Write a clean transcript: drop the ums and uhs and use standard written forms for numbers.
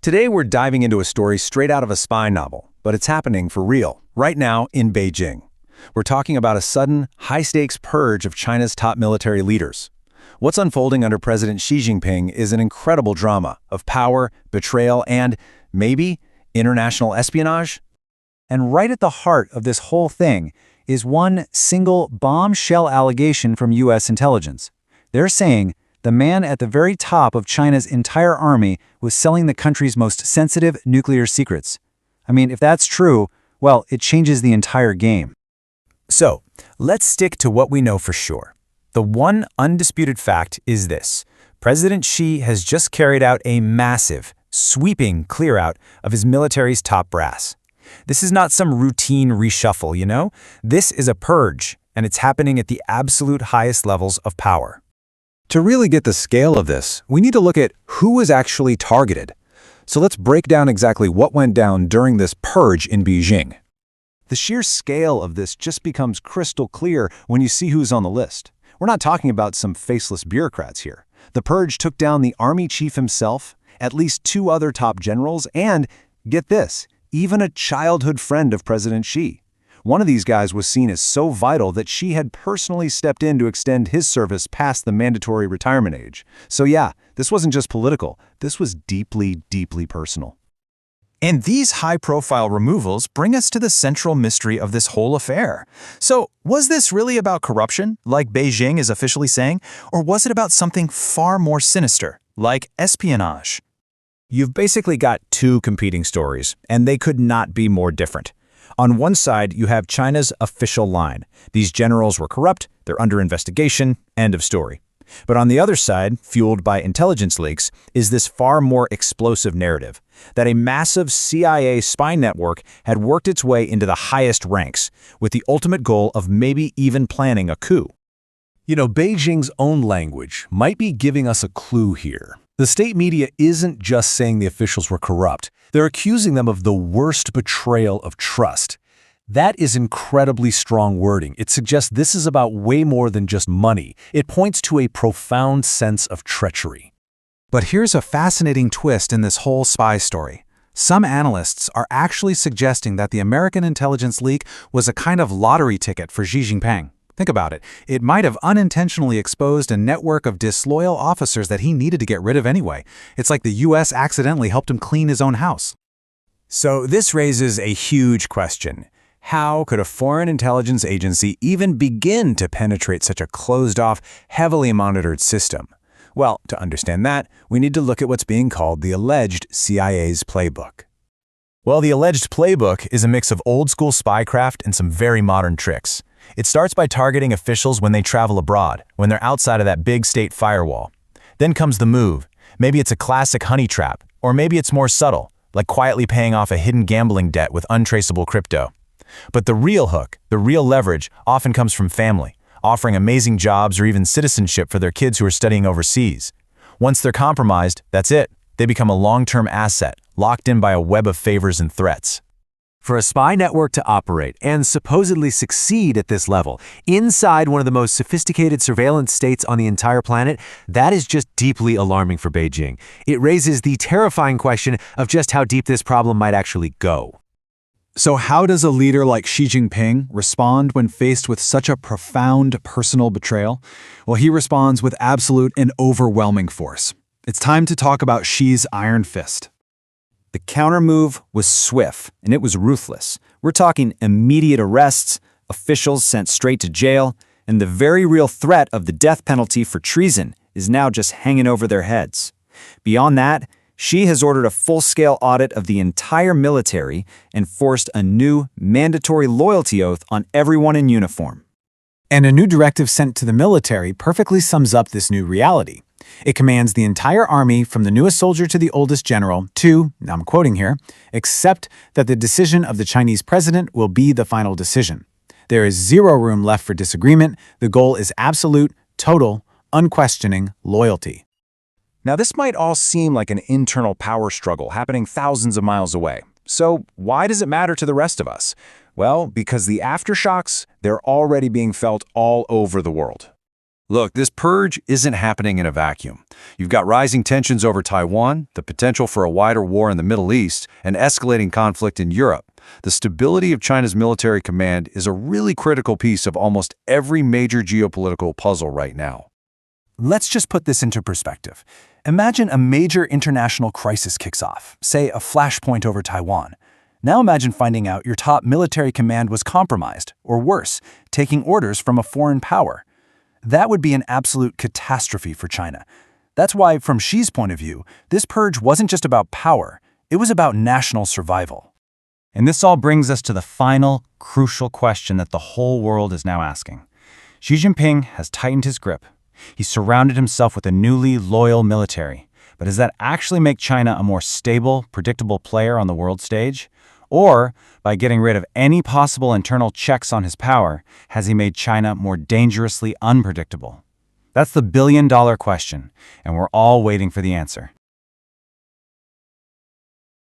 Today we're diving into a story straight out of a spy novel, but it's happening for real, right now in Beijing. We're talking about a sudden, high-stakes purge of China's top military leaders. What's unfolding under President Xi Jinping is an incredible drama of power, betrayal, and, maybe, international espionage? And right at the heart of this whole thing is one single bombshell allegation from U.S. intelligence. They're saying the man at the very top of China's entire army was selling the country's most sensitive nuclear secrets. I mean, if that's true, well, it changes the entire game. So, let's stick to what we know for sure. The one undisputed fact is this. President Xi has just carried out a massive, sweeping clear-out of his military's top brass. This is not some routine reshuffle, you know? This is a purge, and it's happening at the absolute highest levels of power. To really get the scale of this, we need to look at who was actually targeted. So let's break down exactly what went down during this purge in Beijing. The sheer scale of this just becomes crystal clear when you see who's on the list. We're not talking about some faceless bureaucrats here. The purge took down the army chief himself, at least 2 other top generals, and, get this, even a childhood friend of President Xi. One of these guys was seen as so vital that Xi had personally stepped in to extend his service past the mandatory retirement age. So yeah, this wasn't just political. This was deeply, deeply personal. And these high-profile removals bring us to the central mystery of this whole affair. So, was this really about corruption, like Beijing is officially saying, or was it about something far more sinister, like espionage? You've basically got 2 competing stories, and they could not be more different. On one side, you have China's official line. These generals were corrupt, they're under investigation, end of story. But on the other side, fueled by intelligence leaks, is this far more explosive narrative that a massive CIA spy network had worked its way into the highest ranks, with the ultimate goal of maybe even planning a coup. You know, Beijing's own language might be giving us a clue here. The state media isn't just saying the officials were corrupt. They're accusing them of the worst betrayal of trust. That is incredibly strong wording. It suggests this is about way more than just money. It points to a profound sense of treachery. But here's a fascinating twist in this whole spy story. Some analysts are actually suggesting that the American intelligence leak was a kind of lottery ticket for Xi Jinping. Think about it. It might have unintentionally exposed a network of disloyal officers that he needed to get rid of anyway. It's like the U.S. accidentally helped him clean his own house. So this raises a huge question. How could a foreign intelligence agency even begin to penetrate such a closed-off, heavily monitored system? Well, to understand that, we need to look at what's being called the alleged CIA's playbook. Well, the alleged playbook is a mix of old-school spycraft and some very modern tricks. It starts by targeting officials when they travel abroad, when they're outside of that big state firewall. Then comes the move. Maybe it's a classic honey trap, or maybe it's more subtle, like quietly paying off a hidden gambling debt with untraceable crypto. But the real hook, the real leverage, often comes from family, offering amazing jobs or even citizenship for their kids who are studying overseas. Once they're compromised, that's it. They become a long-term asset, locked in by a web of favors and threats. For a spy network to operate and supposedly succeed at this level, inside one of the most sophisticated surveillance states on the entire planet, that is just deeply alarming for Beijing. It raises the terrifying question of just how deep this problem might actually go. So how does a leader like Xi Jinping respond when faced with such a profound personal betrayal? Well, he responds with absolute and overwhelming force. It's time to talk about Xi's iron fist. The countermove was swift, and it was ruthless. We're talking immediate arrests, officials sent straight to jail, and the very real threat of the death penalty for treason is now just hanging over their heads. Beyond that, Xi has ordered a full-scale audit of the entire military and forced a new, mandatory loyalty oath on everyone in uniform. And a new directive sent to the military perfectly sums up this new reality. It commands the entire army, from the newest soldier to the oldest general, to, I'm quoting here, accept that the decision of the Chinese president will be the final decision. There is zero room left for disagreement. The goal is absolute, total, unquestioning loyalty. Now, this might all seem like an internal power struggle happening thousands of miles away. So why does it matter to the rest of us? Well, because the aftershocks, they're already being felt all over the world. Look, this purge isn't happening in a vacuum. You've got rising tensions over Taiwan, the potential for a wider war in the Middle East, and escalating conflict in Europe. The stability of China's military command is a really critical piece of almost every major geopolitical puzzle right now. Let's just put this into perspective. Imagine a major international crisis kicks off, say a flashpoint over Taiwan. Now imagine finding out your top military command was compromised, or worse, taking orders from a foreign power. That would be an absolute catastrophe for China. That's why, from Xi's point of view, this purge wasn't just about power, it was about national survival. And this all brings us to the final, crucial question that the whole world is now asking. Xi Jinping has tightened his grip. He's surrounded himself with a newly loyal military. But does that actually make China a more stable, predictable player on the world stage? Or, by getting rid of any possible internal checks on his power, has he made China more dangerously unpredictable? That's the billion-dollar question, and we're all waiting for the answer.